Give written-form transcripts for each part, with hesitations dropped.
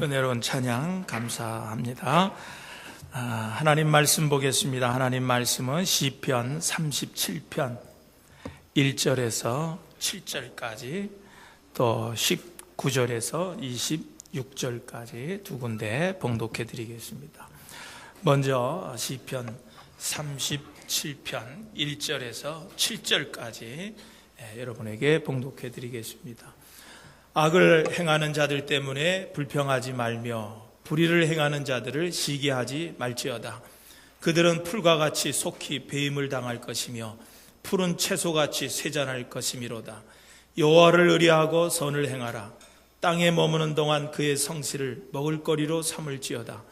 은혜로운 찬양 감사합니다. 하나님 말씀 보겠습니다. 하나님 말씀은 시편 37편 1절에서 7절까지 또 19절에서 26절까지 두 군데 봉독해 드리겠습니다. 먼저 시편 37편 1절에서 7절까지 여러분에게 봉독해 드리겠습니다. 악을 행하는 자들 때문에 불평하지 말며 불의를 행하는 자들을 시기하지 말지어다. 그들은 풀과 같이 속히 배임을 당할 것이며 푸른 채소같이 쇠잔할 것이미로다. 여호와를 의뢰하고 선을 행하라. 땅에 머무는 동안 그의 성실을 먹을거리로 삼을지어다.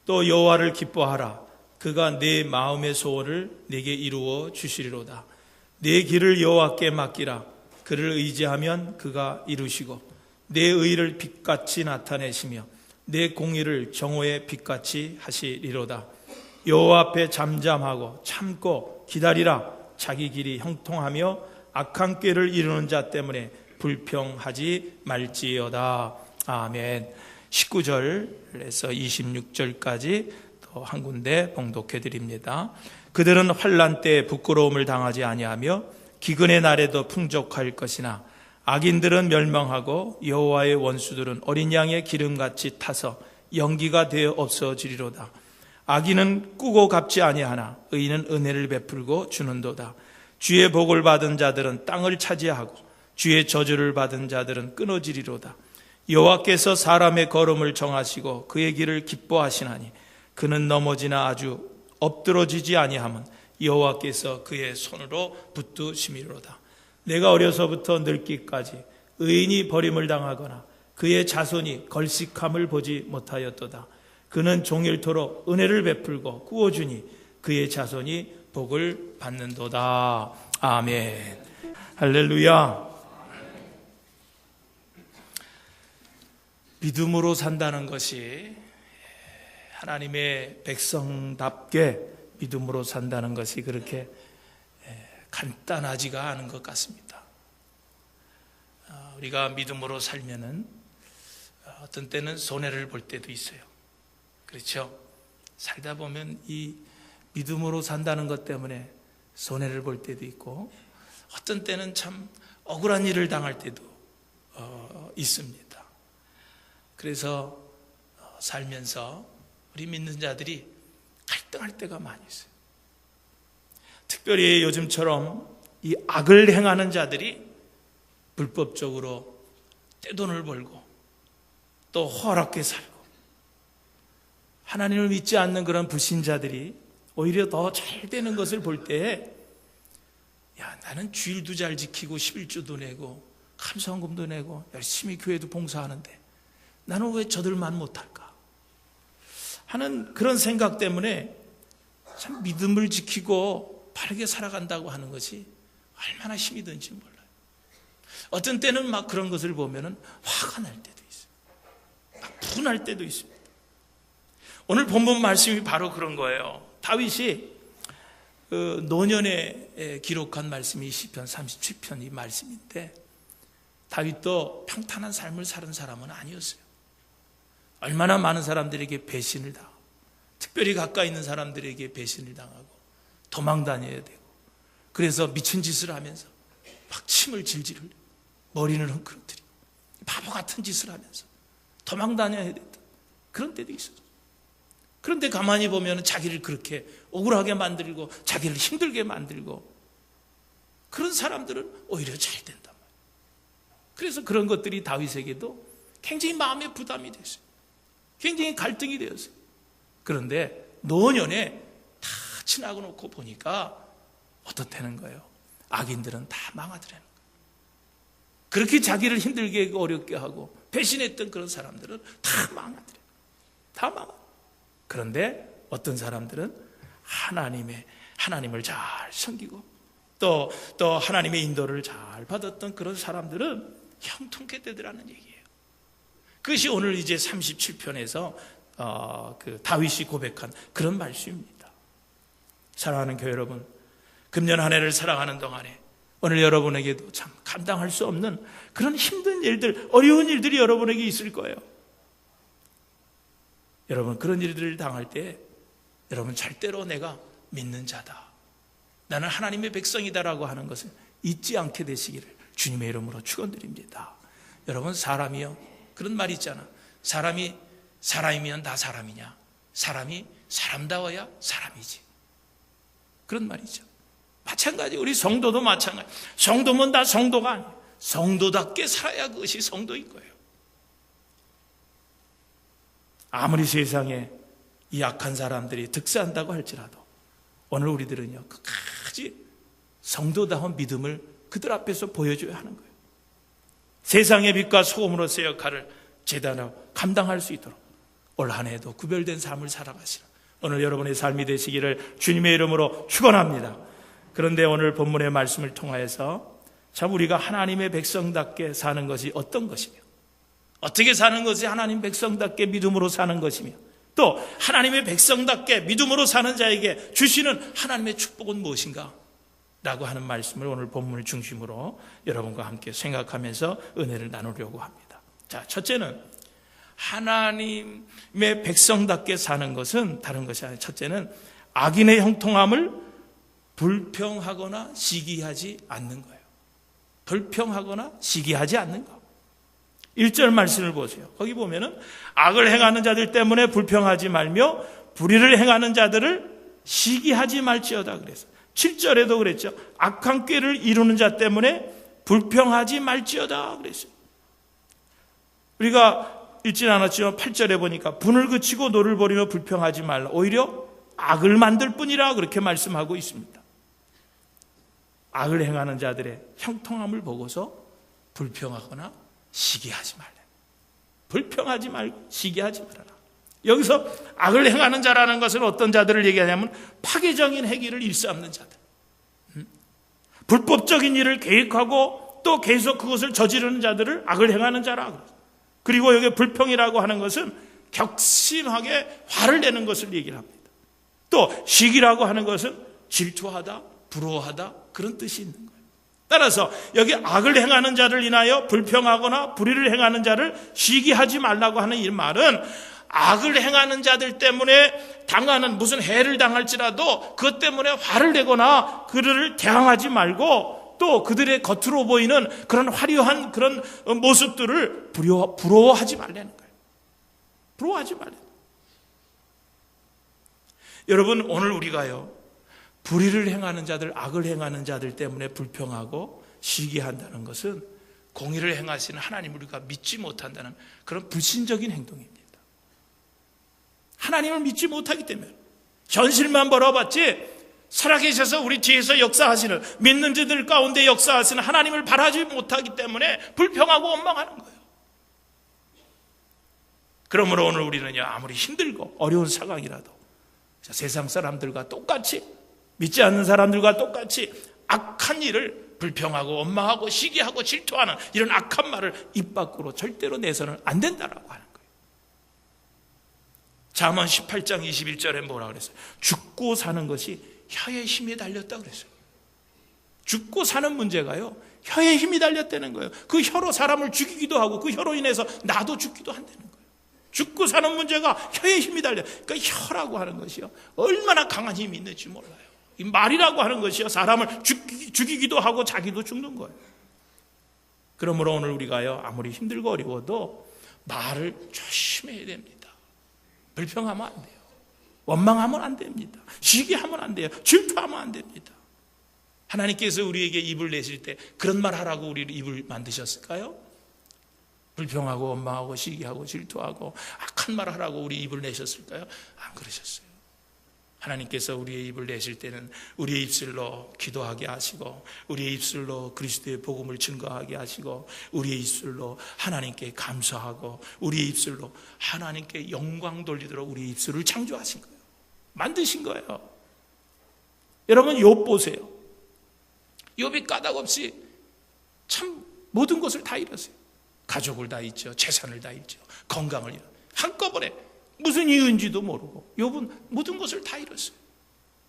또 여호와를 기뻐하라. 그가 내 마음의 소원을 내게 이루어 주시리로다. 내 길을 여호와께 맡기라. 그를 의지하면 그가 이루시고 내 의를 빛같이 나타내시며 내 공의를 정오의 빛같이 하시리로다. 여호와 앞에 잠잠하고 참고 기다리라. 자기 길이 형통하며 악한 꾀를 이루는 자 때문에 불평하지 말지어다. 아멘. 19절에서 26절까지 또 한 군데 봉독해 드립니다. 그들은 환난 때에 부끄러움을 당하지 아니하며 기근의 날에도 풍족할 것이나 악인들은 멸망하고 여호와의 원수들은 어린 양의 기름같이 타서 연기가 되어 없어지리로다. 악인은 꾸고 갚지 아니하나 의인은 은혜를 베풀고 주는도다. 주의 복을 받은 자들은 땅을 차지하고 주의 저주를 받은 자들은 끊어지리로다. 여호와께서 사람의 걸음을 정하시고 그의 길을 기뻐하시나니 그는 넘어지나 아주 엎드러지지 아니함은 여호와께서 그의 손으로 붙드심이로다. 내가 어려서부터 늙기까지 의인이 버림을 당하거나 그의 자손이 걸식함을 보지 못하였도다. 그는 종일토록 은혜를 베풀고 구워주니 그의 자손이 복을 받는도다. 아멘. 할렐루야. 믿음으로 산다는 것이 하나님의 백성답게 믿음으로 산다는 것이 그렇게 간단하지가 않은 것 같습니다. 우리가 믿음으로 살면은 어떤 때는 손해를 볼 때도 있어요. 그렇죠? 살다 보면 이 믿음으로 산다는 것 때문에 손해를 볼 때도 있고 어떤 때는 참 억울한 일을 당할 때도 있습니다. 그래서 살면서 우리 믿는 자들이 갈등할 때가 많이 있어요. 특별히 요즘처럼 이 악을 행하는 자들이 불법적으로 떼돈을 벌고 또 허락게 살고 하나님을 믿지 않는 그런 불신자들이 오히려 더 잘 되는 것을 볼 때 야, 나는 주일도 잘 지키고 11조도 내고 감사원금도 내고 열심히 교회도 봉사하는데 나는 왜 저들만 못할까 하는 그런 생각 때문에 참 믿음을 지키고 바르게 살아간다고 하는 것이 얼마나 힘이 든지 몰라요. 어떤 때는 막 그런 것을 보면은 화가 날 때도 있어요. 막 분할 때도 있습니다. 오늘 본문 말씀이 바로 그런 거예요. 다윗이 노년에 기록한 말씀이 시편 37편 이 말씀인데 다윗도 평탄한 삶을 사는 사람은 아니었어요. 얼마나 많은 사람들에게 배신을 당하고 특별히 가까이 있는 사람들에게 배신을 당하고 도망 다녀야 되고 그래서 미친 짓을 하면서 막 침을 질질 흘리고 머리는 헝클어뜨리고 바보 같은 짓을 하면서 도망 다녀야 됐던 그런 때도 있었어요. 그런데 가만히 보면 자기를 그렇게 억울하게 만들고 자기를 힘들게 만들고 그런 사람들은 오히려 잘 된단 말이에요. 그래서 그런 것들이 다윗에게도 굉장히 마음의 부담이 됐어요. 굉장히 갈등이 되었어요. 그런데 노년에 다 지나고 놓고 보니까 어떻다는 거예요? 악인들은 다 망하더라는 거예요. 그렇게 자기를 힘들게 어렵게 하고 배신했던 그런 사람들은 다 망하더래요. 다 망하. 그런데 어떤 사람들은 하나님을 잘 섬기고 또 하나님의 인도를 잘 받았던 그런 사람들은 형통케 되더라는 얘기예요. 그것이 오늘 이제 37편에서 그 다윗이 고백한 그런 말씀입니다. 사랑하는 교회 여러분, 금년 한 해를 살아가는 동안에 오늘 여러분에게도 참 감당할 수 없는 그런 힘든 일들, 어려운 일들이 여러분에게 있을 거예요. 여러분, 그런 일들을 당할 때 여러분 절대로 내가 믿는 자다, 나는 하나님의 백성이다라고 하는 것을 잊지 않게 되시기를 주님의 이름으로 축원드립니다. 여러분, 사람이요, 그런 말이 있잖아. 사람이면 다 사람이냐? 사람이 사람다워야 사람이지. 그런 말이죠. 마찬가지, 우리 성도도 마찬가지. 성도면 다 성도가 아니에요. 성도답게 살아야 그것이 성도인 거예요. 아무리 세상에 이 약한 사람들이 득세한다고 할지라도 오늘 우리들은요, 끝까지 성도다운 믿음을 그들 앞에서 보여줘야 하는 거예요. 세상의 빛과 소금으로서의 역할을 제대로 감당할 수 있도록 올 한 해도 구별된 삶을 살아가시라. 오늘 여러분의 삶이 되시기를 주님의 이름으로 축원합니다. 그런데 오늘 본문의 말씀을 통하여서 참 우리가 하나님의 백성답게 사는 것이 어떤 것이며, 어떻게 사는 것이 하나님 백성답게 믿음으로 사는 것이며, 또 하나님의 백성답게 믿음으로 사는 자에게 주시는 하나님의 축복은 무엇인가? 라고 하는 말씀을 오늘 본문을 중심으로 여러분과 함께 생각하면서 은혜를 나누려고 합니다. 자, 첫째는 하나님의 백성답게 사는 것은 다른 것이 아니라, 첫째는 악인의 형통함을 불평하거나 시기하지 않는 거예요. 불평하거나 시기하지 않는 거. 1절 말씀을 보세요. 거기 보면은 악을 행하는 자들 때문에 불평하지 말며 불의를 행하는 자들을 시기하지 말지어다 그래서 7절에도 그랬죠. 악한 꾀를 이루는 자 때문에 불평하지 말지어다 그랬어요. 우리가 읽진 않았지만 8절에 보니까 분을 그치고 노를 버리며 불평하지 말라. 오히려 악을 만들 뿐이라 그렇게 말씀하고 있습니다. 악을 행하는 자들의 형통함을 보고서 불평하거나 시기하지 말라. 불평하지 말고 시기하지 말아라. 여기서 악을 행하는 자라는 것은 어떤 자들을 얘기하냐면 파괴적인 행위를 일삼는 자들, 불법적인 일을 계획하고 또 계속 그것을 저지르는 자들을 악을 행하는 자라 그래요. 그리고 여기 불평이라고 하는 것은 격심하게 화를 내는 것을 얘기를 합니다. 또 시기라고 하는 것은 질투하다, 부러워하다, 그런 뜻이 있는 거예요. 따라서 여기 악을 행하는 자를 인하여 불평하거나 불의를 행하는 자를 시기하지 말라고 하는 이 말은 악을 행하는 자들 때문에 당하는 무슨 해를 당할지라도 그것 때문에 화를 내거나 그들을 대항하지 말고 또 그들의 겉으로 보이는 그런 화려한 그런 모습들을 부러워하지 말라는 거예요. 부러워하지 말라는 거예요. 여러분, 오늘 우리가요, 불의를 행하는 자들, 악을 행하는 자들 때문에 불평하고 시기한다는 것은 공의를 행하시는 하나님을 우리가 믿지 못한다는 그런 불신적인 행동입니다. 하나님을 믿지 못하기 때문에 현실만 벌어봤지 살아계셔서 우리 뒤에서 역사하시는, 믿는 자들 가운데 역사하시는 하나님을 바라지 못하기 때문에 불평하고 원망하는 거예요. 그러므로 오늘 우리는요, 아무리 힘들고 어려운 상황이라도 세상 사람들과 똑같이, 믿지 않는 사람들과 똑같이 악한 일을 불평하고 원망하고 시기하고 질투하는 이런 악한 말을 입 밖으로 절대로 내서는 안 된다라고 하는 거예요. 잠언 18장 21절에 뭐라 그랬어요? 죽고 사는 것이 혀의 힘에 달렸다 그랬어요. 죽고 사는 문제가요, 혀의 힘이 달렸다는 거예요. 그 혀로 사람을 죽이기도 하고 그 혀로 인해서 나도 죽기도 한다는 거예요. 죽고 사는 문제가 혀의 힘이 달려. 그러니까 혀라고 하는 것이요, 얼마나 강한 힘이 있는지 몰라요. 이 말이라고 하는 것이요, 사람을 죽이기도 하고 자기도 죽는 거예요. 그러므로 오늘 우리가요, 아무리 힘들고 어려워도 말을 조심해야 됩니다. 불평하면 안 돼요. 원망하면 안 됩니다. 시기하면 안 돼요. 질투하면 안 됩니다. 하나님께서 우리에게 입을 내실 때 그런 말 하라고 우리를 입을 만드셨을까요? 불평하고 원망하고 시기하고 질투하고 악한 말 하라고 우리 입을 내셨을까요? 안 그러셨어요. 하나님께서 우리의 입을 내실 때는 우리의 입술로 기도하게 하시고 우리의 입술로 그리스도의 복음을 증거하게 하시고 우리의 입술로 하나님께 감사하고 우리의 입술로 하나님께 영광 돌리도록 우리의 입술을 창조하신 거예요. 만드신 거예요. 여러분, 욥 보세요. 욥이 까닭없이 참 모든 것을 다 잃었어요. 가족을 다 잃죠. 재산을 다 잃죠. 건강을 잃어. 한꺼번에 무슨 이유인지도 모르고 욥은 모든 것을 다 잃었어요.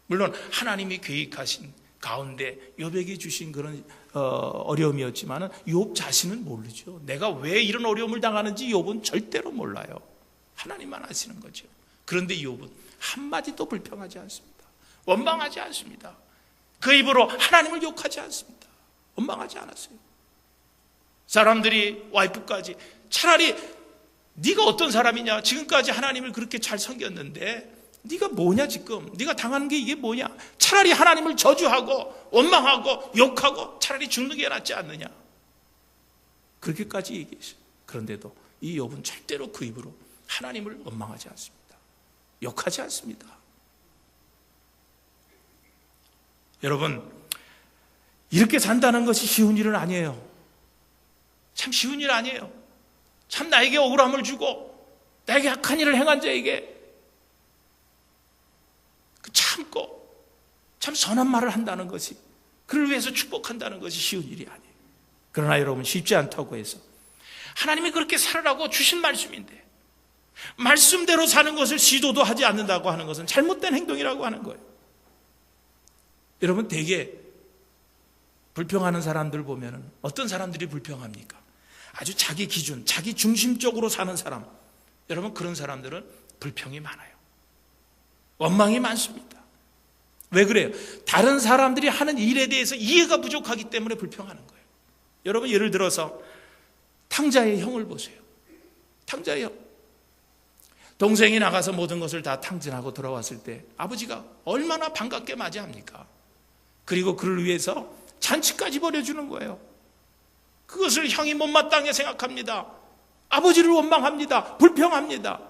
물론 하나님이 계획하신 가운데 욥에게 주신 그런 어려움이었지만 욥 자신은 모르죠. 내가 왜 이런 어려움을 당하는지 욥은 절대로 몰라요. 하나님만 아시는 거죠. 그런데 이욥은 한마디도 불평하지 않습니다. 원망하지 않습니다. 그 입으로 하나님을 욕하지 않습니다. 원망하지 않았어요. 사람들이 와이프까지 차라리 네가 어떤 사람이냐, 지금까지 하나님을 그렇게 잘 섬겼는데 네가 뭐냐, 지금 네가 당하는 게 이게 뭐냐, 차라리 하나님을 저주하고 원망하고 욕하고 차라리 죽는 게 낫지 않느냐, 그렇게까지 얘기했어요. 그런데도 이 욥은 절대로 그 입으로 하나님을 원망하지 않습니다. 욕하지 않습니다. 여러분, 이렇게 산다는 것이 쉬운 일은 아니에요. 참 쉬운 일 아니에요. 참 나에게 억울함을 주고 나에게 악한 일을 행한 자에게 참고 참 선한 말을 한다는 것이, 그를 위해서 축복한다는 것이 쉬운 일이 아니에요. 그러나 여러분, 쉽지 않다고 해서 하나님이 그렇게 살으라고 주신 말씀인데 말씀대로 사는 것을 시도도 하지 않는다고 하는 것은 잘못된 행동이라고 하는 거예요. 여러분, 되게 불평하는 사람들 보면은 어떤 사람들이 불평합니까? 아주 자기 기준, 자기 중심적으로 사는 사람. 여러분, 그런 사람들은 불평이 많아요. 원망이 많습니다. 왜 그래요? 다른 사람들이 하는 일에 대해서 이해가 부족하기 때문에 불평하는 거예요. 여러분, 예를 들어서 탕자의 형을 보세요. 탕자의 형. 동생이 나가서 모든 것을 다 탕진하고 돌아왔을 때 아버지가 얼마나 반갑게 맞이합니까? 그리고 그를 위해서 잔치까지 벌여주는 거예요. 그것을 형이 못마땅하게 생각합니다. 아버지를 원망합니다. 불평합니다.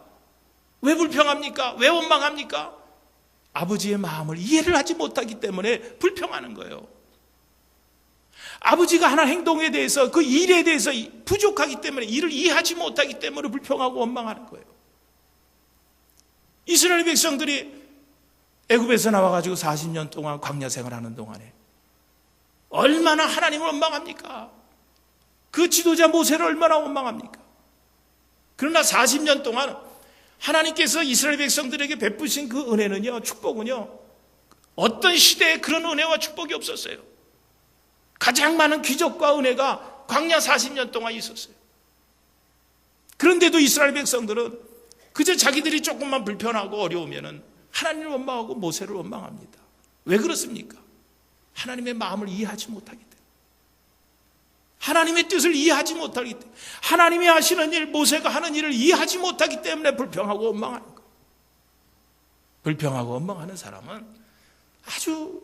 왜 불평합니까? 왜 원망합니까? 아버지의 마음을 이해를 하지 못하기 때문에 불평하는 거예요. 아버지가 하는 행동에 대해서, 그 일에 대해서 부족하기 때문에, 이를 이해하지 못하기 때문에 불평하고 원망하는 거예요. 이스라엘 백성들이 애굽에서 나와가지고 40년 동안 광야 생활하는 동안에 얼마나 하나님을 원망합니까? 그 지도자 모세를 얼마나 원망합니까? 그러나 40년 동안 하나님께서 이스라엘 백성들에게 베푸신 그 은혜는요, 축복은요, 어떤 시대에 그런 은혜와 축복이 없었어요. 가장 많은 기적과 은혜가 광야 40년 동안 있었어요. 그런데도 이스라엘 백성들은 그저 자기들이 조금만 불편하고 어려우면은 하나님을 원망하고 모세를 원망합니다. 왜 그렇습니까? 하나님의 마음을 이해하지 못하기 때문에, 하나님의 뜻을 이해하지 못하기 때문에, 하나님이 하시는 일, 모세가 하는 일을 이해하지 못하기 때문에 불평하고 원망하는 거예요. 불평하고 원망하는 사람은 아주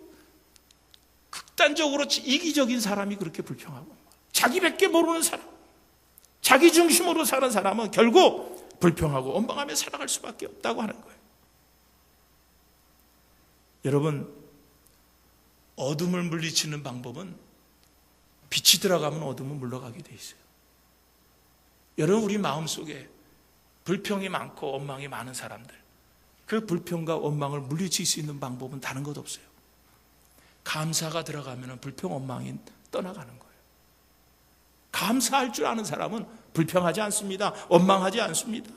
극단적으로 이기적인 사람이 그렇게 불평하고, 자기밖에 모르는 사람, 자기 중심으로 사는 사람은 결국 불평하고 원망하며 살아갈 수밖에 없다고 하는 거예요. 여러분, 어둠을 물리치는 방법은 빛이 들어가면 어둠은 물러가게 돼 있어요. 여러분, 우리 마음속에 불평이 많고 원망이 많은 사람들, 그 불평과 원망을 물리칠 수 있는 방법은 다른 것 없어요. 감사가 들어가면 불평, 원망이 떠나가는 거예요. 감사할 줄 아는 사람은 불평하지 않습니다. 원망하지 않습니다.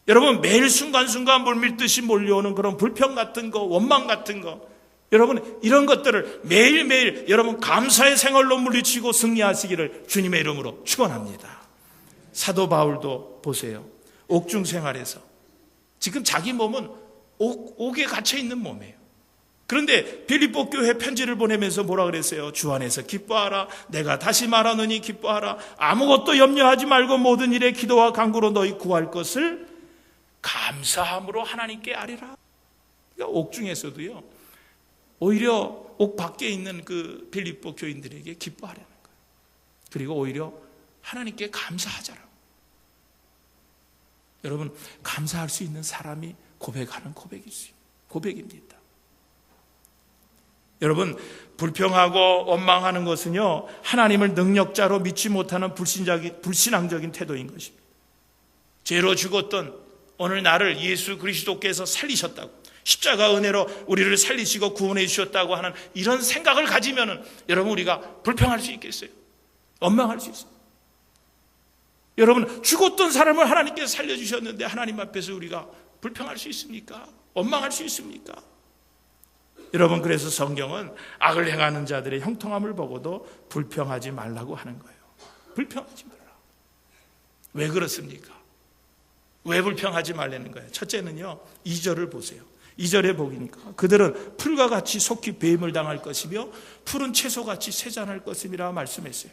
여러분, 매일 순간순간 물밀듯이 몰려오는 그런 불평 같은 거, 원망 같은 거, 여러분, 이런 것들을 매일매일 여러분 감사의 생활로 물리치고 승리하시기를 주님의 이름으로 축원합니다. 사도 바울도 보세요. 옥중 생활에서 지금 자기 몸은 옥에 갇혀 있는 몸이에요. 그런데 빌립보 교회 편지를 보내면서 뭐라 그랬어요? 주 안에서 기뻐하라. 내가 다시 말하노니 기뻐하라. 아무것도 염려하지 말고 모든 일에 기도와 간구로 너희 구할 것을 감사함으로 하나님께 아뢰라. 그러니까 옥중에서도요, 오히려 옥 밖에 있는 그 빌립보 교인들에게 기뻐하라는 거예요. 그리고 오히려 하나님께 감사하자라고. 여러분, 감사할 수 있는 사람이 고백하는 고백입니다. 여러분, 불평하고 원망하는 것은요, 하나님을 능력자로 믿지 못하는 불신앙적인 태도인 것입니다. 죄로 죽었던 오늘 나를 예수 그리스도께서 살리셨다고, 십자가 은혜로 우리를 살리시고 구원해 주셨다고 하는 이런 생각을 가지면은 여러분, 우리가 불평할 수 있겠어요? 원망할 수 있어요? 여러분, 죽었던 사람을 하나님께서 살려주셨는데 하나님 앞에서 우리가 불평할 수 있습니까? 원망할 수 있습니까? 여러분, 그래서 성경은 악을 행하는 자들의 형통함을 보고도 불평하지 말라고 하는 거예요. 불평하지 말라. 왜 그렇습니까? 왜 불평하지 말라는 거예요? 첫째는요, 2절을 보세요. 2절에 보니까 그들은 풀과 같이 속히 배임을 당할 것이며 푸른 채소같이 쇠잔할 것임이라 말씀했어요.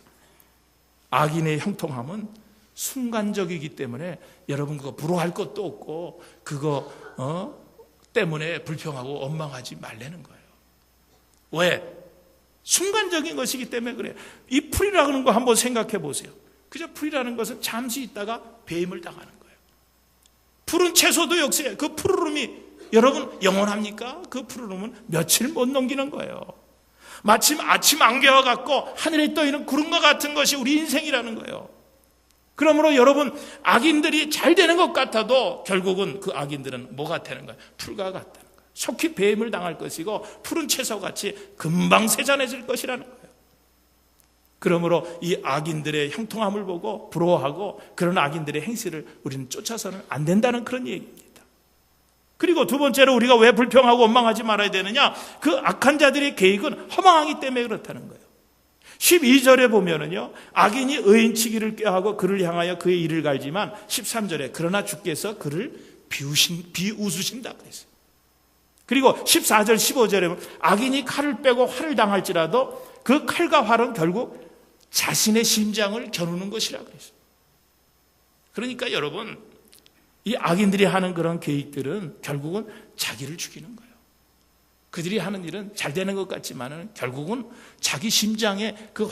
악인의 형통함은 순간적이기 때문에 여러분 그거 부러워할 것도 없고 그거 때문에 불평하고 원망하지 말라는 거예요. 왜? 순간적인 것이기 때문에 그래요. 이 풀이라는 거 한번 생각해 보세요. 그저 풀이라는 것은 잠시 있다가 배임을 당하는 거예요. 푸른 채소도 역시 그 푸르름이 여러분 영원합니까? 그 푸르름은 며칠 못 넘기는 거예요. 마침 아침 안개와 같고 하늘에 떠있는 구름과 같은 것이 우리 인생이라는 거예요. 그러므로 여러분 악인들이 잘 되는 것 같아도 결국은 그 악인들은 뭐 같다는 거예요? 풀과 같다는 거예요. 속히 배임을 당할 것이고 푸른 채소같이 금방 세잔해질 것이라는 거예요. 그러므로 이 악인들의 형통함을 보고 부러워하고 그런 악인들의 행실을 우리는 쫓아서는 안 된다는 그런 얘기입니다. 그리고 두 번째로 우리가 왜 불평하고 원망하지 말아야 되느냐? 그 악한 자들의 계획은 허망하기 때문에 그렇다는 거예요. 12절에 보면은요, 악인이 의인치기를 꾀하고 그를 향하여 그의 이를 갈지만 13절에 그러나 주께서 그를 비웃으신다 그랬어요. 그리고 14절 15절에 보면 악인이 칼을 빼고 활을 당할지라도 그 칼과 활은 결국 자신의 심장을 겨누는 것이라 그랬어요. 그러니까 여러분 이 악인들이 하는 그런 계획들은 결국은 자기를 죽이는 거예요. 그들이 하는 일은 잘 되는 것 같지만은 결국은 자기 심장에 그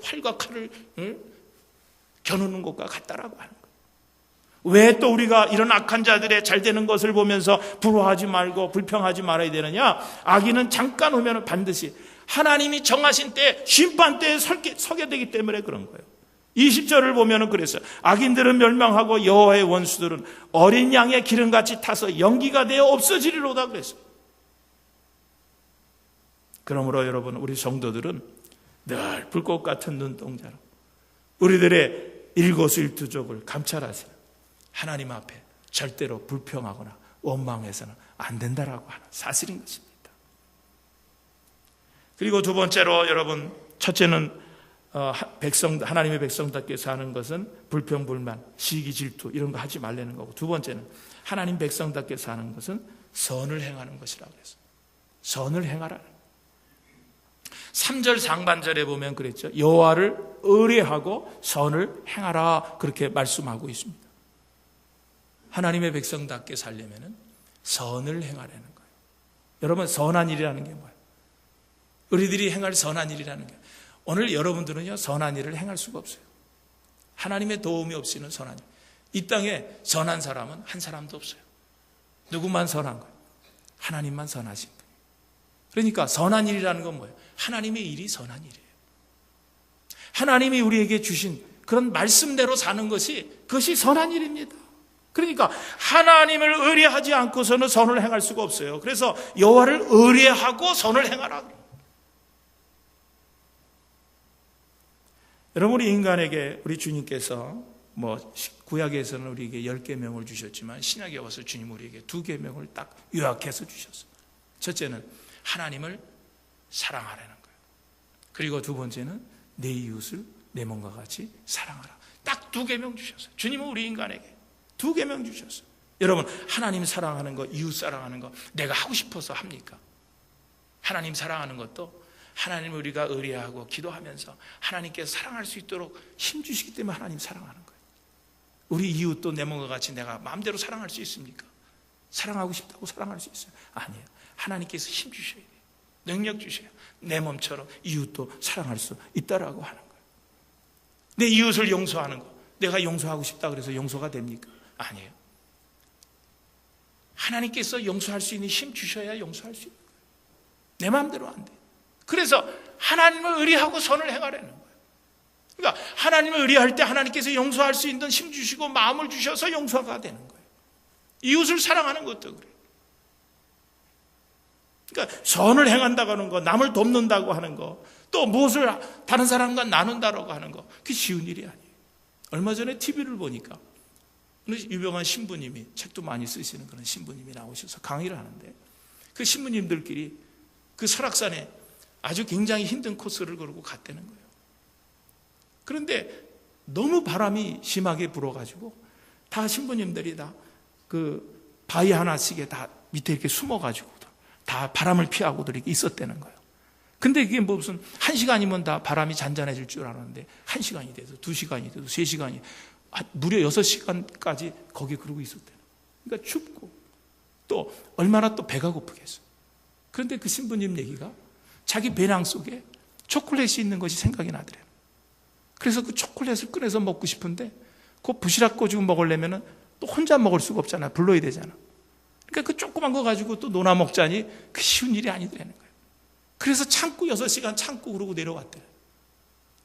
활과 칼을 겨누는 것과 같다라고 하는 거예요. 왜 또 우리가 이런 악한 자들의 잘 되는 것을 보면서 부러워하지 말고 불평하지 말아야 되느냐? 악인은 잠깐 오면 반드시 하나님이 정하신 때 심판때에 서게 되기 때문에 그런 거예요. 20절을 보면은 그랬어요. 악인들은 멸망하고 여호와의 원수들은 어린 양의 기름같이 타서 연기가 되어 없어지리로다 그랬어요. 그러므로 여러분 우리 성도들은 늘 불꽃 같은 눈동자로 우리들의 일거수일투족을 감찰하세요. 하나님 앞에 절대로 불평하거나 원망해서는 안 된다라고 하는 사실인 것입니다. 그리고 두 번째로 여러분 첫째는 하나님의 백성답게 사는 것은 불평불만, 시기, 질투 이런 거 하지 말라는 거고, 두 번째는 하나님 백성답게 사는 것은 선을 행하는 것이라고 그랬어요. 선을 행하라. 3절 상반절에 보면 그랬죠. 여호와를 의뢰하고 선을 행하라 그렇게 말씀하고 있습니다. 하나님의 백성답게 살려면은 선을 행하라는 거예요. 여러분 선한 일이라는 게 뭐예요? 우리들이 행할 선한 일이라는 게 오늘 여러분들은요 선한 일을 행할 수가 없어요. 하나님의 도움이 없이는 선한 일. 이 땅에 선한 사람은 한 사람도 없어요. 누구만 선한 거예요? 하나님만 선하신 거예요. 그러니까 선한 일이라는 건 뭐예요? 하나님의 일이 선한 일이에요. 하나님이 우리에게 주신 그런 말씀대로 사는 것이 그것이 선한 일입니다. 그러니까 하나님을 의뢰하지 않고서는 선을 행할 수가 없어요. 그래서 여호와를 의뢰하고 선을 행하라. 여러분 우리 인간에게 우리 주님께서 구약에서는 우리에게 10계명을 주셨지만 신약에 와서 주님 우리에게 2계명을 딱 요약해서 주셨어요. 첫째는 하나님을 사랑하라는 거예요. 그리고 두 번째는 내 이웃을 내 몸과 같이 사랑하라. 딱 2계명 주셨어요. 주님은 우리 인간에게 2계명 주셨어요. 여러분 하나님 사랑하는 거, 이웃 사랑하는 거 내가 하고 싶어서 합니까? 하나님 사랑하는 것도 하나님을 우리가 의뢰하고 기도하면서 하나님께서 사랑할 수 있도록 힘주시기 때문에 하나님 사랑하는 거예요. 우리 이웃도 내 몸과 같이 내가 마음대로 사랑할 수 있습니까? 사랑하고 싶다고 사랑할 수 있어요? 아니에요. 하나님께서 힘주셔야 돼요. 능력 주셔야 돼요. 내 몸처럼 이웃도 사랑할 수 있다라고 하는 거예요. 내 이웃을 용서하는 거 내가 용서하고 싶다 그래서 용서가 됩니까? 아니에요. 하나님께서 용서할 수 있는 힘 주셔야 용서할 수 있는 거예요. 내 마음대로 안 돼요. 그래서 하나님을 의뢰하고 선을 행하라는 거예요. 그러니까 하나님을 의뢰할 때 하나님께서 용서할 수 있는 힘 주시고 마음을 주셔서 용서가 되는 거예요. 이웃을 사랑하는 것도 그래요. 그러니까 선을 행한다고 하는 거, 남을 돕는다고 하는 거, 또 무엇을 다른 사람과 나눈다고 하는 거, 그게 쉬운 일이 아니에요. 얼마 전에 TV를 보니까 유명한 신부님이 책도 많이 쓰시는 그런 신부님이 나오셔서 강의를 하는데 그 신부님들끼리 그 설악산에 아주 굉장히 힘든 코스를 걸고 갔다는 거예요. 그런데 너무 바람이 심하게 불어가지고 다 신부님들이 다 그 바위 하나씩에 다 밑에 이렇게 숨어가지고 다 바람을 피하고들 이렇게 있었다는 거예요. 근데 이게 뭐 무슨 1시간이면 다 바람이 잔잔해질 줄 알았는데 1시간이 돼도 2시간이 돼도 3시간이 무려 6시간까지 거기 그러고 있었대요. 그러니까 춥고 또 얼마나 또 배가 고프겠어. 그런데 그 신부님 얘기가 자기 배낭 속에 초콜릿이 있는 것이 생각이 나더래요. 그래서 그 초콜릿을 꺼내서 먹고 싶은데 그 부시락 가지고 먹으려면 또 혼자 먹을 수가 없잖아. 불러야 되잖아. 그러니까 그 조그만 거 가지고 또 논아 먹자니 그 쉬운 일이 아니더라는 거예요. 그래서 참고 6시간 참고 그러고 내려왔대요.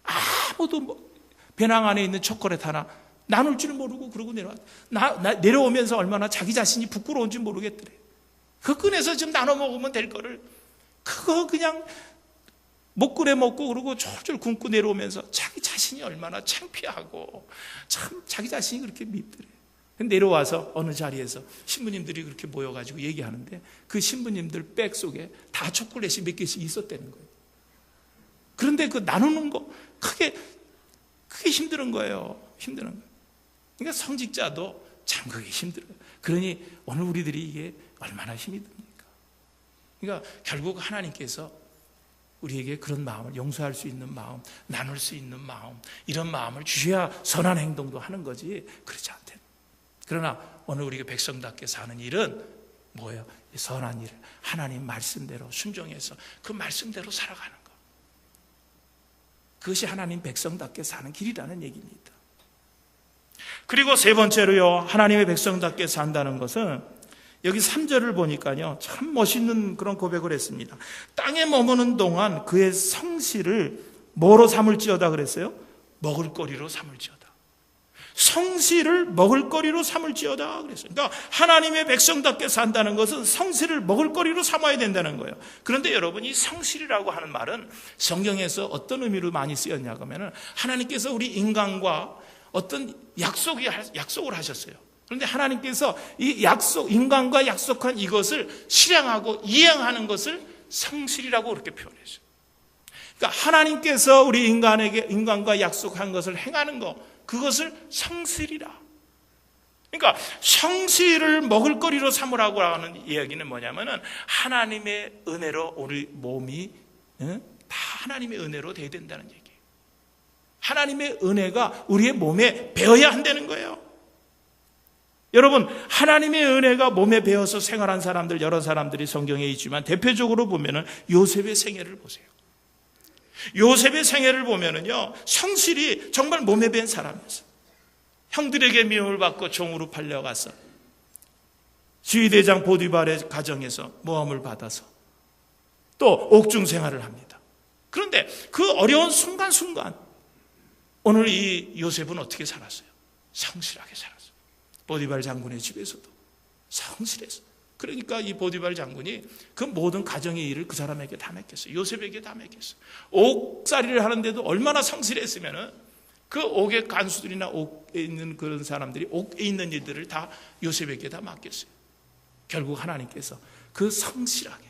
아무도 배낭 안에 있는 초콜릿 하나 나눌 줄 모르고 그러고 내려왔대. 내려오면서 얼마나 자기 자신이 부끄러운지 모르겠더래. 그 꺼내서 좀 나눠 먹으면 될 거를 그거 그냥 못 꺼내 먹고 그러고 졸졸 굶고 내려오면서 자기 자신이 얼마나 창피하고 참 자기 자신이 그렇게 밉더래. 내려와서 어느 자리에서 신부님들이 그렇게 모여가지고 얘기하는데 그 신부님들 백 속에 다 초콜릿이 몇 개씩 있었다는 거예요. 그런데 그 나누는 거 크게 힘든 거예요. 힘든 거예요. 그러니까 성직자도 참 그게 힘들어요. 그러니 오늘 우리들이 이게 얼마나 힘이 듭니까? 그러니까 결국 하나님께서 우리에게 그런 마음을 용서할 수 있는 마음, 나눌 수 있는 마음, 이런 마음을 주셔야 선한 행동도 하는 거지 그렇지 않대요. 그러나 오늘 우리가 백성답게 사는 일은 뭐예요? 선한 일을 하나님 말씀대로 순종해서 그 말씀대로 살아가는 것. 그것이 하나님 백성답게 사는 길이라는 얘기입니다. 그리고 세 번째로요, 하나님의 백성답게 산다는 것은 여기 3절을 보니까요 참 멋있는 그런 고백을 했습니다. 땅에 머무는 동안 그의 성실을 뭐로 삼을지어다 그랬어요? 먹을거리로 삼을지어다. 성실을 먹을거리로 삼을지어다 그랬어요. 그러니까 하나님의 백성답게 산다는 것은 성실을 먹을거리로 삼아야 된다는 거예요. 그런데 여러분, 이 성실이라고 하는 말은 성경에서 어떤 의미로 많이 쓰였냐 하면 하나님께서 우리 인간과 어떤 약속을 하셨어요. 그런데 하나님께서 이 인간과 약속한 이것을 실행하고 이행하는 것을 성실이라고 그렇게 표현했어요. 그러니까 하나님께서 우리 인간과 약속한 것을 행하는 것, 그것을 성실이라. 그러니까 성실을 먹을거리로 삼으라고 하는 이야기는 뭐냐면은 하나님의 은혜로 우리 몸이 다 하나님의 은혜로 돼야 된다는 얘기예요. 하나님의 은혜가 우리의 몸에 배어야 한다는 거예요. 여러분, 하나님의 은혜가 몸에 배어서 생활한 사람들, 여러 사람들이 성경에 있지만 대표적으로 보면은 요셉의 생애를 보세요. 요셉의 생애를 보면은요, 성실이 정말 몸에 밴 사람이었어요. 형들에게 미움을 받고 종으로 팔려가서 지휘대장 보디발의 가정에서 모함을 받아서 또 옥중 생활을 합니다. 그런데 그 어려운 순간순간 오늘 이 요셉은 어떻게 살았어요? 성실하게 살았어요. 보디발 장군의 집에서도 성실했어요. 그러니까 이 보디발 장군이 그 모든 가정의 일을 그 사람에게 다 맡겼어요. 요셉에게 다 맡겼어요. 옥살이를 하는데도 얼마나 성실했으면은 그 옥의 간수들이나 옥에 있는 그런 사람들이 옥에 있는 일들을 다 요셉에게 다 맡겼어요. 결국 하나님께서 그 성실하게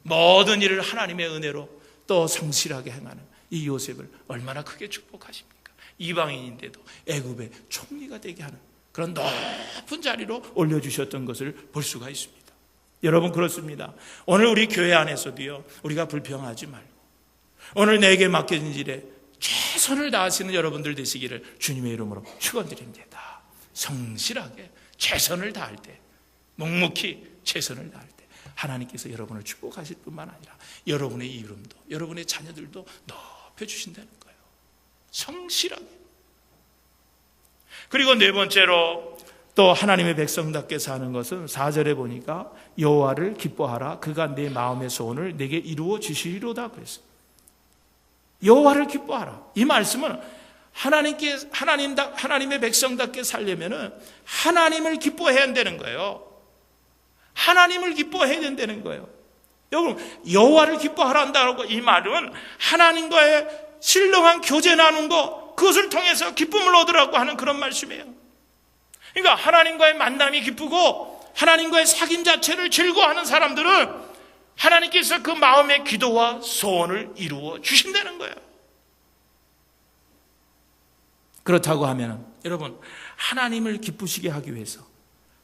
모든 일을 하나님의 은혜로 또 성실하게 행하는 이 요셉을 얼마나 크게 축복하십니까? 이방인인데도 애굽의 총리가 되게 하는 그런 높은 자리로 올려주셨던 것을 볼 수가 있습니다. 여러분, 그렇습니다. 오늘 우리 교회 안에서도요, 우리가 불평하지 말고 오늘 내게 맡겨진 일에 최선을 다하시는 여러분들 되시기를 주님의 이름으로 축원드립니다. 성실하게 최선을 다할 때, 묵묵히 최선을 다할 때 하나님께서 여러분을 축복하실 뿐만 아니라 여러분의 이름도, 여러분의 자녀들도 높여주신다는 거예요. 성실하게. 그리고 네 번째로 또 하나님의 백성답게 사는 것은 4절에 보니까 여호와를 기뻐하라. 그가 내 마음의 소원을 내게 이루어 주시리로다 그랬어요. 여호와를 기뻐하라. 이 말씀은 하나님의 백성답게 살려면은 하나님을 기뻐해야 한다는 거예요. 하나님을 기뻐해야 된다는 거예요. 여러분, 여호와를 기뻐하라 한다고 이 말은 하나님과의 신령한 교제 나눈 거, 그것을 통해서 기쁨을 얻으라고 하는 그런 말씀이에요. 그러니까 하나님과의 만남이 기쁘고 하나님과의 사귐 자체를 즐거워하는 사람들은 하나님께서 그 마음의 기도와 소원을 이루어 주신다는 거예요. 그렇다고 하면 여러분, 하나님을 기쁘시게 하기 위해서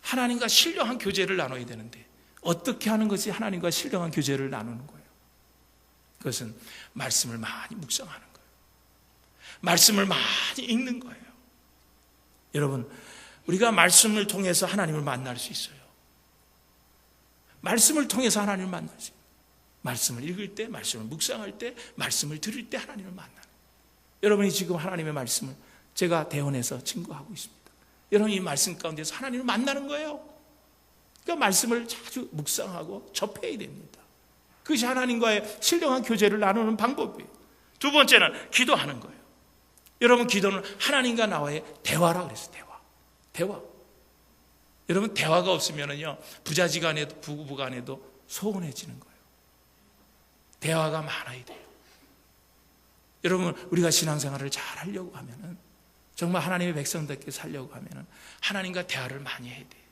하나님과 신령한 교제를 나눠야 되는데 어떻게 하는 것이 하나님과 신령한 교제를 나누는 거예요? 그것은 말씀을 많이 묵상하는 거예요. 말씀을 많이 읽는 거예요. 여러분, 우리가 말씀을 통해서 하나님을 만날 수 있어요. 말씀을 통해서 하나님을 만날 수 있어요. 말씀을 읽을 때, 말씀을 묵상할 때, 말씀을 들을 때 하나님을 만나는 거예요. 여러분이 지금 하나님의 말씀을 제가 대언해서 증거하고 있습니다. 여러분이 이 말씀 가운데서 하나님을 만나는 거예요. 그러니까 말씀을 자주 묵상하고 접해야 됩니다. 그것이 하나님과의 신령한 교제를 나누는 방법이에요. 두 번째는 기도하는 거예요. 여러분, 기도는 하나님과 나와의 대화라 그랬어요. 대화. 여러분, 대화가 없으면요, 부자지간에도 부부간에도 소원해지는 거예요. 대화가 많아야 돼요. 여러분, 우리가 신앙생활을 잘 하려고 하면은, 정말 하나님의 백성답게 살려고 하면은 하나님과 대화를 많이 해야 돼요.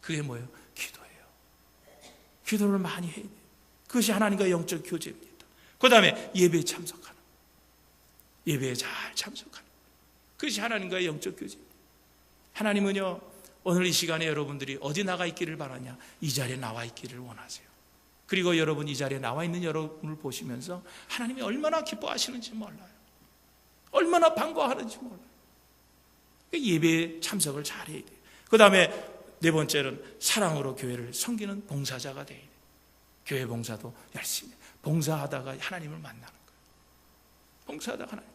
그게 뭐예요? 기도예요. 기도를 많이 해야 돼요. 그것이 하나님과 영적 교제입니다. 그 다음에 예배에 참석하는, 예배에 잘 참석하는, 그것이 하나님과의 영적 교제입니다. 하나님은요, 오늘 이 시간에 여러분들이 어디 나가 있기를 바라냐? 이 자리에 나와 있기를 원하세요. 그리고 여러분, 이 자리에 나와 있는 여러분을 보시면서 하나님이 얼마나 기뻐하시는지 몰라요. 얼마나 반가워하는지 몰라요. 예배에 참석을 잘해야 돼요. 그 다음에 네 번째는 사랑으로 교회를 섬기는 봉사자가 돼야 돼요. 교회 봉사도 열심히 봉사하다가 하나님을 만나는 거예요. 봉사하다가 하나님.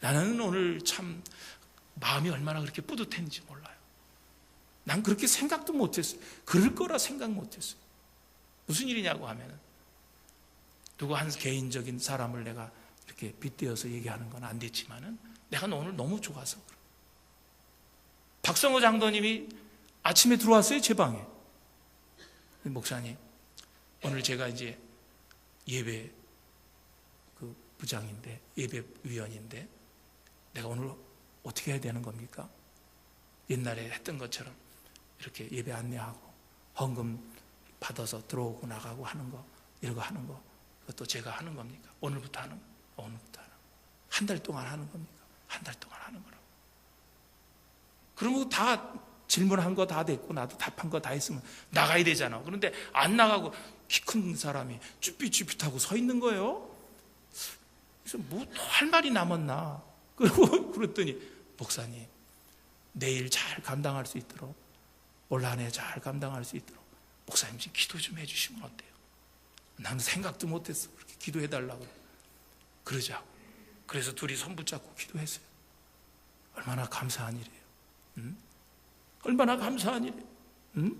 나는 오늘 참 마음이 얼마나 그렇게 뿌듯했는지 몰라요. 난 그렇게 생각도 못했어요. 그럴 거라 생각 못했어요. 무슨 일이냐고 하면은, 누구 한 개인적인 사람을 내가 이렇게 빗대어서 얘기하는 건 안 됐지만은, 내가 오늘 너무 좋아서 그래. 박성호 장로님이 아침에 들어왔어요, 제 방에. 목사님, 오늘 제가 이제 예배 그 부장인데, 예배 위원인데, 내가 오늘 어떻게 해야 되는 겁니까? 옛날에 했던 것처럼 이렇게 예배 안내하고 헌금 받아서 들어오고 나가고 하는 거, 이런 거 하는 거, 그것도 제가 하는 겁니까? 오늘부터 하는 거, 오늘부터 하는 거. 한 달 동안 하는 겁니까? 한 달 동안 하는 거라고. 그러면 다 질문한 거 다 됐고 나도 답한 거 다 했으면 나가야 되잖아. 그런데 안 나가고 키 큰 사람이 쭈삣쭈삣하고 서 있는 거예요. 그래서 뭐 할 말이 남았나? 그리고 그랬더니, 목사님, 내일 잘 감당할 수 있도록, 올 한 해 잘 감당할 수 있도록 목사님 좀 기도 좀 해주시면 어때요? 나는 생각도 못했어. 그렇게 기도해달라고 그러자고. 그래서 둘이 손 붙잡고 기도했어요. 얼마나 감사한 일이에요. 응? 얼마나 감사한 일이에요. 응?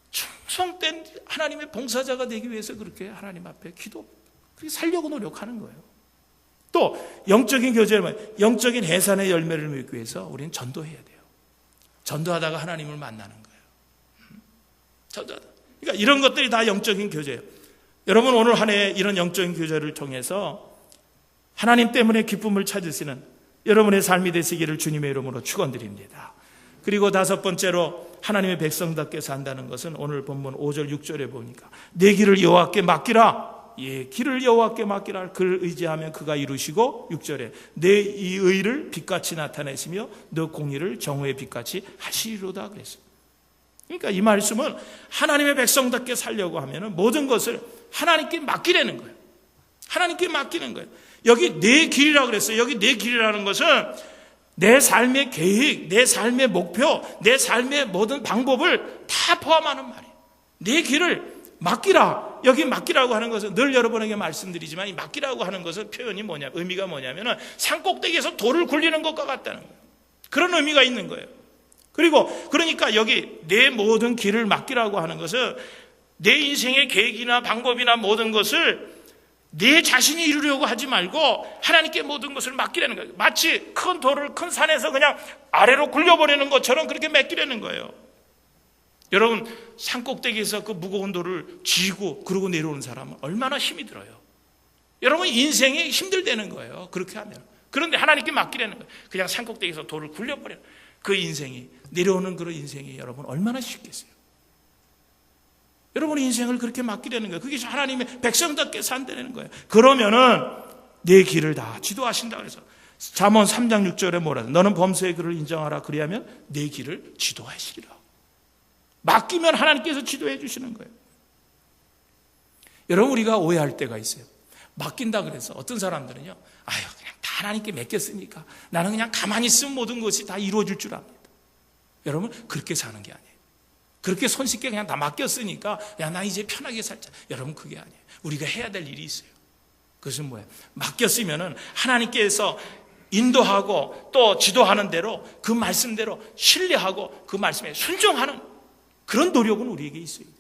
충성된 하나님의 봉사자가 되기 위해서 그렇게 하나님 앞에 그렇게 살려고 노력하는 거예요. 또 영적인 교제를, 영적인 해산의 열매를 맺기 위해서 우리는 전도해야 돼요. 전도하다가 하나님을 만나는 거예요. 전도하다. 그러니까 이런 것들이 다 영적인 교제예요. 여러분, 오늘 한 해 이런 영적인 교제를 통해서 하나님 때문에 기쁨을 찾으시는 여러분의 삶이 되시기를 주님의 이름으로 축원드립니다. 그리고 다섯 번째로 하나님의 백성답게 산다는 것은 오늘 본문 5절 6절에 보니까 내 길을 여호와께 맡기라. 예, 길을 여호와께 맡기라. 그를 의지하면 그가 이루시고, 6절에 내 이 의를 빛같이 나타내시며 너 공의를 정오의 빛같이 하시리로다 그랬어요. 그러니까 이 말씀은 하나님의 백성답게 살려고 하면 모든 것을 하나님께 맡기라는 거예요. 하나님께 맡기는 거예요. 여기 내 길이라고 그랬어요. 여기 내 길이라는 것은 내 삶의 계획, 내 삶의 목표, 내 삶의 모든 방법을 다 포함하는 말이에요. 내 길을 맡기라. 여기 맡기라고 하는 것은 늘 여러분에게 말씀드리지만, 이 맡기라고 하는 것은 표현이 의미가 뭐냐면은 산꼭대기에서 돌을 굴리는 것과 같다는 거예요. 그런 의미가 있는 거예요. 그러니까 여기 내 모든 길을 맡기라고 하는 것은 내 인생의 계획이나 방법이나 모든 것을 내 자신이 이루려고 하지 말고 하나님께 모든 것을 맡기라는 거예요. 마치 큰 돌을 큰 산에서 그냥 아래로 굴려버리는 것처럼 그렇게 맡기라는 거예요. 여러분, 산꼭대기에서 그 무거운 돌을 쥐고 그러고 내려오는 사람은 얼마나 힘이 들어요. 여러분, 인생이 힘들다는 거예요. 그렇게 하면. 그런데 하나님께 맡기라는 거예요. 그냥 산꼭대기에서 돌을 굴려버려. 그 인생이, 내려오는 그런 인생이 여러분 얼마나 쉽겠어요. 여러분의 인생을 그렇게 맡기라는 거예요. 그게 하나님의 백성답게 산다는 거예요. 그러면은 내 길을 다 지도하신다 그래서 잠언 3장 6절에 뭐라 너는 범수의 길을 인정하라 그리하면 내 길을 지도하시리라. 맡기면 하나님께서 지도해 주시는 거예요. 여러분 우리가 오해할 때가 있어요. 맡긴다 그래서 어떤 사람들은요, 아유 그냥 다 하나님께 맡겼으니까 나는 그냥 가만히 있으면 모든 것이 다 이루어질 줄 압니다. 여러분 그렇게 사는 게 아니에요. 그렇게 손쉽게 그냥 다 맡겼으니까 야 나 이제 편하게 살자. 여러분 그게 아니에요. 우리가 해야 될 일이 있어요. 그것은 뭐예요? 맡겼으면은 하나님께서 인도하고 또 지도하는 대로 그 말씀대로 신뢰하고 그 말씀에 순종하는 그런 노력은 우리에게 있어야 돼요.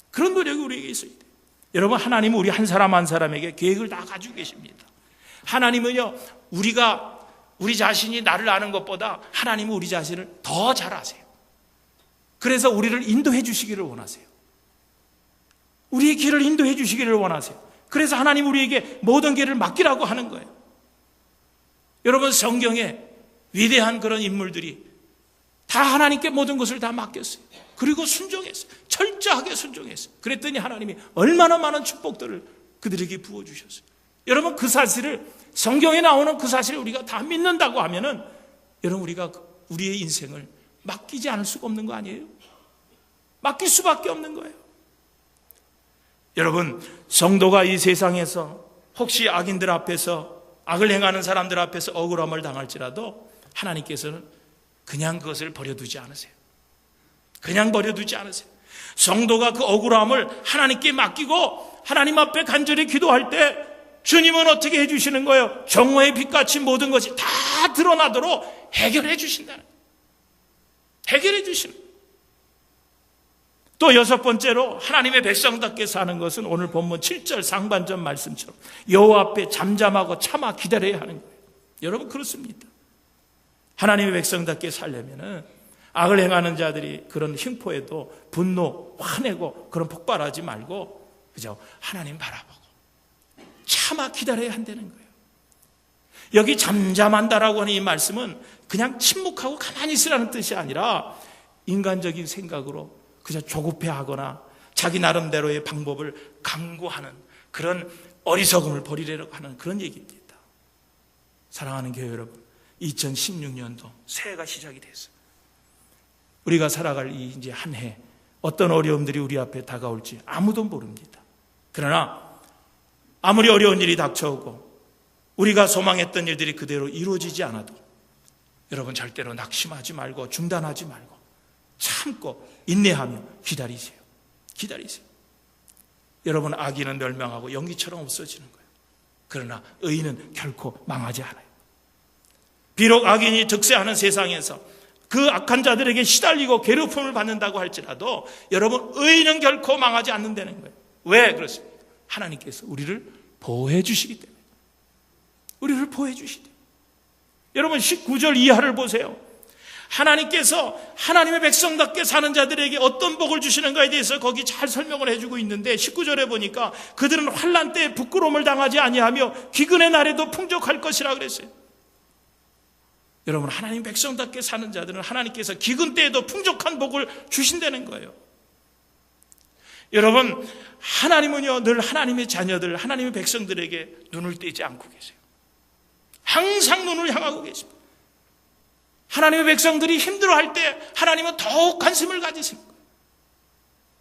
그런 노력이 우리에게 있어야 돼요. 여러분 하나님은 우리 한 사람 한 사람에게 계획을 다 가지고 계십니다. 하나님은요 우리 자신이 나를 아는 것보다 하나님은 우리 자신을 더 잘 아세요. 그래서 우리를 인도해 주시기를 원하세요. 우리의 길을 인도해 주시기를 원하세요. 그래서 하나님 우리에게 모든 길을 맡기라고 하는 거예요. 여러분 성경에 위대한 그런 인물들이 다 하나님께 모든 것을 다 맡겼어요. 그리고 순종했어요. 철저하게 순종했어요. 그랬더니 하나님이 얼마나 많은 축복들을 그들에게 부어주셨어요. 여러분 그 사실을 성경에 나오는 그 사실을 우리가 다 믿는다고 하면은 여러분 우리가 우리의 인생을 맡기지 않을 수가 없는 거 아니에요? 맡길 수밖에 없는 거예요. 여러분 성도가 이 세상에서 혹시 악인들 앞에서 악을 행하는 사람들 앞에서 억울함을 당할지라도 하나님께서는 그냥 그것을 버려두지 않으세요. 그냥 버려두지 않으세요. 성도가 그 억울함을 하나님께 맡기고 하나님 앞에 간절히 기도할 때 주님은 어떻게 해주시는 거예요? 정오의 빛같이 모든 것이 다 드러나도록 해결해 주신다는 거예요. 해결해 주시는 거예요. 또 여섯 번째로 하나님의 백성답게 사는 것은 오늘 본문 7절 상반전 말씀처럼 여호와 앞에 잠잠하고 참아 기다려야 하는 거예요. 여러분 그렇습니다. 하나님의 백성답게 살려면은 악을 행하는 자들이 그런 흉포에도 분노, 화내고 그런 폭발하지 말고 그죠? 하나님 바라보고 참아 기다려야 한다는 거예요. 여기 잠잠한다라고 하는 이 말씀은 그냥 침묵하고 가만히 있으라는 뜻이 아니라 인간적인 생각으로 그저 조급해하거나 자기 나름대로의 방법을 강구하는 그런 어리석음을 버리려고 하는 그런 얘기입니다. 사랑하는 교회 여러분, 2016년도 새해가 시작이 됐어요. 우리가 살아갈 이 이제 한 해 어떤 어려움들이 우리 앞에 다가올지 아무도 모릅니다. 그러나 아무리 어려운 일이 닥쳐오고 우리가 소망했던 일들이 그대로 이루어지지 않아도 여러분 절대로 낙심하지 말고 중단하지 말고 참고 인내하며 기다리세요. 기다리세요. 여러분 악인은 멸망하고 연기처럼 없어지는 거예요. 그러나 의인은 결코 망하지 않아요. 비록 악인이 득세하는 세상에서 그 악한 자들에게 시달리고 괴롭힘을 받는다고 할지라도 여러분 의인은 결코 망하지 않는다는 거예요. 왜 그렇습니까? 하나님께서 우리를 보호해 주시기 때문에. 우리를 보호해 주시기 때문에. 여러분 19절 이하를 보세요. 하나님께서 하나님의 백성답게 사는 자들에게 어떤 복을 주시는가에 대해서 거기 잘 설명을 해주고 있는데 19절에 보니까 그들은 환난 때에 부끄러움을 당하지 아니하며 기근의 날에도 풍족할 것이라 그랬어요. 여러분 하나님 백성답게 사는 자들은 하나님께서 기근 때에도 풍족한 복을 주신다는 거예요. 여러분 하나님은요 늘 하나님의 자녀들 하나님의 백성들에게 눈을 떼지 않고 계세요. 항상 눈을 향하고 계십니다. 하나님의 백성들이 힘들어할 때 하나님은 더욱 관심을 가지십니다.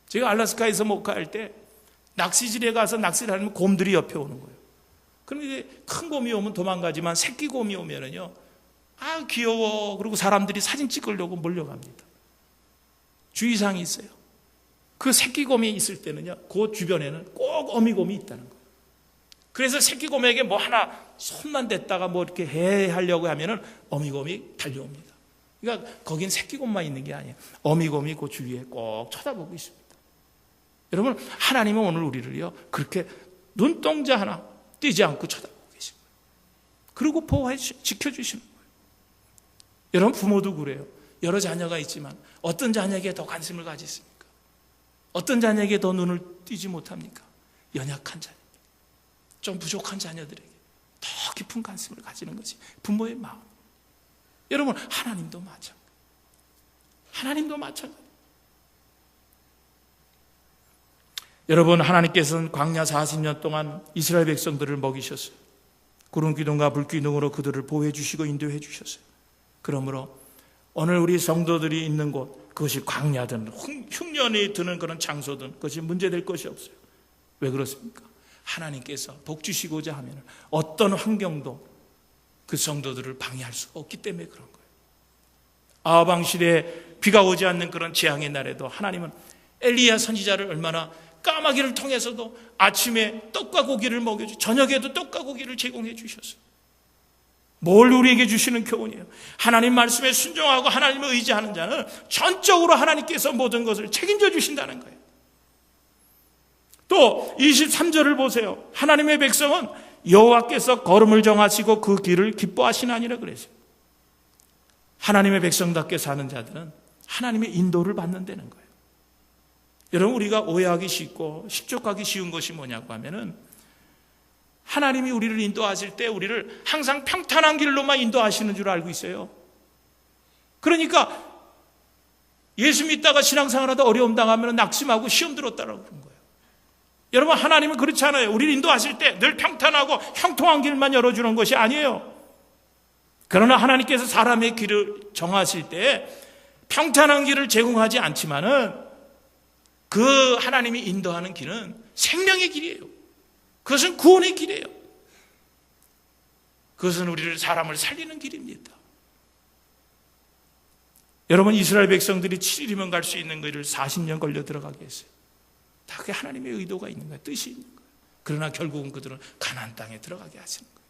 제가 알래스카에서 목회할 때 낚시질에 가서 낚시를 하면 곰들이 옆에 오는 거예요. 그럼 이제 큰 곰이 오면 도망가지만 새끼 곰이 오면은요 아 귀여워 그리고 사람들이 사진 찍으려고 몰려갑니다. 주의사항이 있어요. 그 새끼 곰이 있을 때는요 그 주변에는 꼭 어미곰이 있다는 거예요. 그래서 새끼 곰에게 뭐 하나 손만 댔다가 뭐 이렇게 해하려고 하면은 어미곰이 달려옵니다. 그러니까 거긴 새끼 곰만 있는 게 아니에요. 어미곰이 그 주위에 꼭 쳐다보고 있습니다. 여러분 하나님은 오늘 우리를요 그렇게 눈동자 하나 띄지 않고 쳐다보고 계십니다. 그리고 보호해 지켜주시는 거예요. 여러분 부모도 그래요. 여러 자녀가 있지만 어떤 자녀에게 더 관심을 가지십니까? 어떤 자녀에게 더 눈을 띄지 못합니까? 연약한 자녀, 좀 부족한 자녀들에게 더 깊은 관심을 가지는 것이 부모의 마음. 여러분 하나님도 마찬가지. 하나님도 마찬가지. 여러분, 하나님께서는 광야 40년 동안 이스라엘 백성들을 먹이셨어요. 구름 기둥과 불 기둥으로 그들을 보호해 주시고 인도해 주셨어요. 그러므로 오늘 우리 성도들이 있는 곳, 그것이 광야든 흉년이 드는 그런 장소든 그것이 문제될 것이 없어요. 왜 그렇습니까? 하나님께서 복 주시고자 하면 어떤 환경도 그 성도들을 방해할 수가 없기 때문에 그런 거예요. 아하방 시대에 비가 오지 않는 그런 재앙의 날에도 하나님은 엘리야 선지자를 얼마나 까마귀를 통해서도 아침에 떡과 고기를 먹여주고 저녁에도 떡과 고기를 제공해 주셨어요. 뭘 우리에게 주시는 교훈이에요. 하나님 말씀에 순종하고 하나님을 의지하는 자는 전적으로 하나님께서 모든 것을 책임져 주신다는 거예요. 또 23절을 보세요. 하나님의 백성은 여호와께서 걸음을 정하시고 그 길을 기뻐하시나니라 그랬어요. 하나님의 백성답게 사는 자들은 하나님의 인도를 받는다는 거예요. 여러분, 우리가 오해하기 쉽고 십족하기 쉬운 것이 뭐냐고 하면은 하나님이 우리를 인도하실 때 우리를 항상 평탄한 길로만 인도하시는 줄 알고 있어요. 그러니까 예수 믿다가 신앙생활하다 어려움 당하면 낙심하고 시험 들었다라고 그런 거예요. 여러분, 하나님은 그렇지 않아요. 우리를 인도하실 때 늘 평탄하고 형통한 길만 열어주는 것이 아니에요. 그러나 하나님께서 사람의 길을 정하실 때 평탄한 길을 제공하지 않지만은 그 하나님이 인도하는 길은 생명의 길이에요. 그것은 구원의 길이에요. 그것은 우리를 사람을 살리는 길입니다. 여러분, 이스라엘 백성들이 7일이면 갈 수 있는 길을 40년 걸려 들어가게 했어요. 다 그게 하나님의 의도가 있는 거예요. 뜻이 있는 거예요. 그러나 결국은 그들은 가나안 땅에 들어가게 하시는 거예요.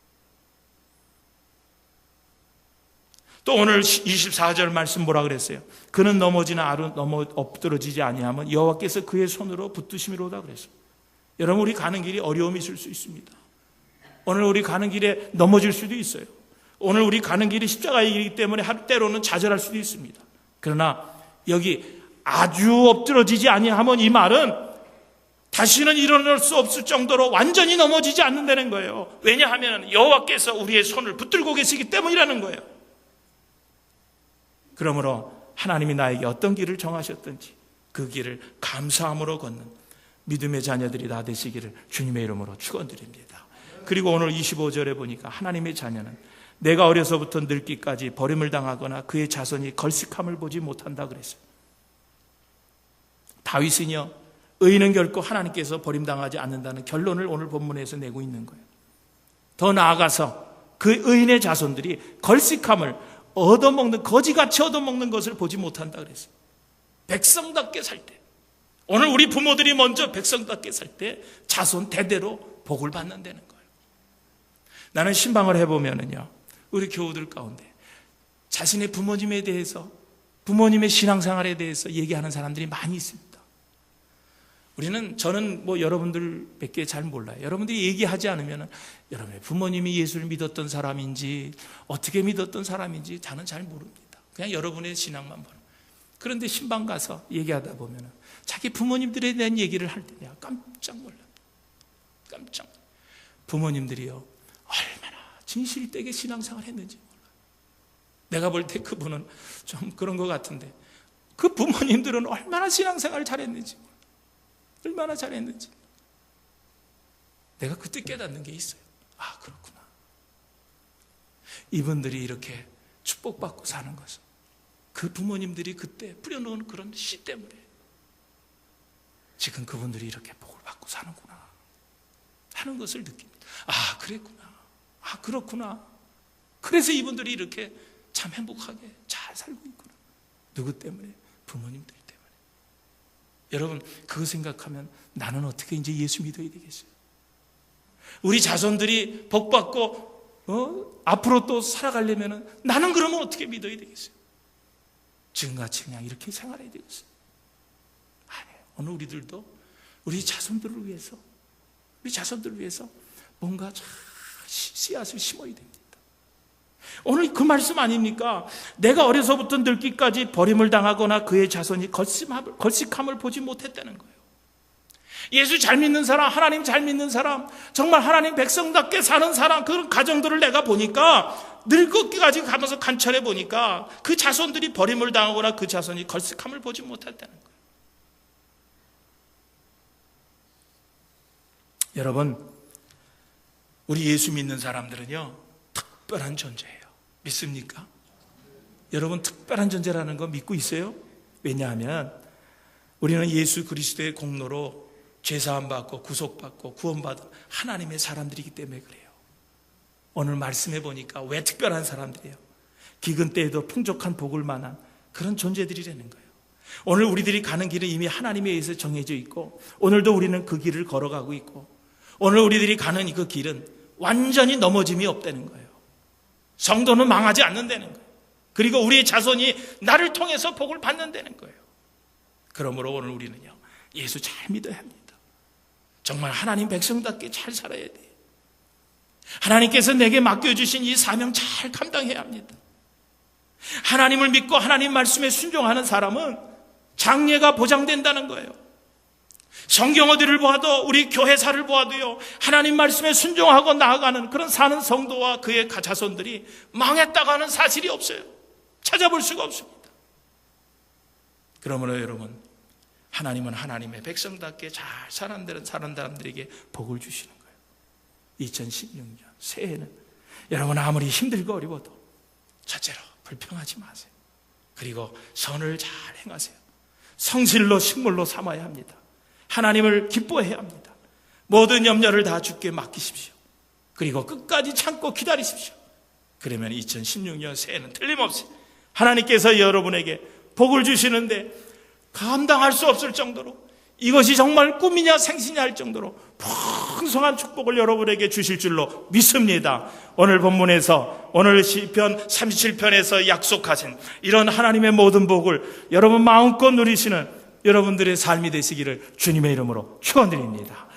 또 오늘 24절 말씀 뭐라 그랬어요? 그는 넘어지나 엎드러지지 아니하면 여호와께서 그의 손으로 붙드심이로다 그랬어요. 여러분, 우리 가는 길이 어려움이 있을 수 있습니다. 오늘 우리 가는 길에 넘어질 수도 있어요. 오늘 우리 가는 길이 십자가의 길이기 때문에 때로는 좌절할 수도 있습니다. 그러나 여기 아주 엎드러지지 아니하면 이 말은 다시는 일어날 수 없을 정도로 완전히 넘어지지 않는다는 거예요. 왜냐하면 여호와께서 우리의 손을 붙들고 계시기 때문이라는 거예요. 그러므로 하나님이 나에게 어떤 길을 정하셨든지 그 길을 감사함으로 걷는 믿음의 자녀들이 다 되시기를 주님의 이름으로 축원드립니다. 그리고 오늘 25절에 보니까 하나님의 자녀는 내가 어려서부터 늙기까지 버림을 당하거나 그의 자손이 걸식함을 보지 못한다 그랬어요. 다윗은요, 의인은 결코 하나님께서 버림당하지 않는다는 결론을 오늘 본문에서 내고 있는 거예요. 더 나아가서 그 의인의 자손들이 걸식함을 얻어먹는, 거지같이 얻어먹는 것을 보지 못한다 그랬어요. 백성답게 살 때, 오늘 우리 부모들이 먼저 백성답게 살 때 자손 대대로 복을 받는다는 거예요. 나는 신방을 해보면은요, 우리 교우들 가운데 자신의 부모님에 대해서, 부모님의 신앙생활에 대해서 얘기하는 사람들이 많이 있습니다. 저는 여러분들 몇 개 잘 몰라요. 여러분들이 얘기하지 않으면 여러분의 부모님이 예수를 믿었던 사람인지 어떻게 믿었던 사람인지 저는 잘 모릅니다. 그냥 여러분의 신앙만 보는. 그런데 신방 가서 얘기하다 보면 자기 부모님들에 대한 얘기를 할 때 내가 깜짝 놀라요. 깜짝. 부모님들이요, 얼마나 진실되게 신앙생활 했는지 몰라요. 내가 볼 때 그분은 좀 그런 것 같은데 그 부모님들은 얼마나 신앙생활을 잘했는지 몰라요. 얼마나 잘했는지. 내가 그때 깨닫는 게 있어요. 아, 그렇구나. 이분들이 이렇게 축복받고 사는 것은 그 부모님들이 그때 뿌려놓은 그런 씨 때문에 지금 그분들이 이렇게 복을 받고 사는구나 하는 것을 느낍니다. 아, 그랬구나. 아, 그렇구나. 그래서 이분들이 이렇게 참 행복하게 잘 살고 있구나. 누구 때문에? 부모님들 때문에. 여러분, 그거 생각하면 나는 어떻게 이제 예수 믿어야 되겠어요? 우리 자손들이 복받고 앞으로 또 살아가려면 나는 그러면 어떻게 믿어야 되겠어요? 지금같이 그냥 이렇게 생활해야 되겠어요? 아니에요. 오늘 우리들도 우리 자손들을 위해서 뭔가 씨앗을 심어야 됩니다. 오늘 그 말씀 아닙니까? 내가 어려서부터 늙기까지 버림을 당하거나 그의 자손이 걸식함을 보지 못했다는 거예요. 예수 잘 믿는 사람, 하나님 잘 믿는 사람, 정말 하나님 백성답게 사는 사람, 그런 가정들을 내가 보니까 늙기까지 가면서 관찰해 보니까 그 자손들이 버림을 당하거나 그 자손이 걸식함을 보지 못했다는 거예요. 여러분, 우리 예수 믿는 사람들은요, 특별한 존재예요. 믿습니까? 여러분, 특별한 존재라는 거 믿고 있어요? 왜냐하면 우리는 예수 그리스도의 공로로 죄사함 받고 구속받고 구원받은 하나님의 사람들이기 때문에 그래요. 오늘 말씀해 보니까 왜 특별한 사람들이에요? 기근 때에도 풍족한 복을 만한 그런 존재들이라는 거예요. 오늘 우리들이 가는 길은 이미 하나님에 의해서 정해져 있고, 오늘도 우리는 그 길을 걸어가고 있고, 오늘 우리들이 가는 그 길은 완전히 넘어짐이 없다는 거예요. 성도는 망하지 않는다는 거예요. 그리고 우리의 자손이 나를 통해서 복을 받는다는 거예요. 그러므로 오늘 우리는요, 예수 잘 믿어야 합니다. 정말 하나님 백성답게 잘 살아야 돼요. 하나님께서 내게 맡겨주신 이 사명 잘 감당해야 합니다. 하나님을 믿고 하나님 말씀에 순종하는 사람은 장래가 보장된다는 거예요. 성경 어디를 보아도, 우리 교회사를 보아도요, 하나님 말씀에 순종하고 나아가는 그런 사는 성도와 그의 자손들이 망했다고 하는 사실이 없어요. 찾아볼 수가 없습니다. 그러므로 여러분, 하나님은 하나님의 백성답게 잘 사는 사람들에게 복을 주시는 거예요. 2016년 새해에는 여러분, 아무리 힘들고 어려워도 첫째로 불평하지 마세요. 그리고 선을 잘 행하세요. 성실로 식물로 삼아야 합니다. 하나님을 기뻐해야 합니다. 모든 염려를 다 주께 맡기십시오. 그리고 끝까지 참고 기다리십시오. 그러면 2016년 새해는 틀림없이 하나님께서 여러분에게 복을 주시는데 감당할 수 없을 정도로, 이것이 정말 꿈이냐 생시냐 할 정도로 풍성한 축복을 여러분에게 주실 줄로 믿습니다. 오늘 본문에서, 오늘 시편 37편에서 약속하신 이런 하나님의 모든 복을 여러분 마음껏 누리시는 여러분들의 삶이 되시기를 주님의 이름으로 축원드립니다.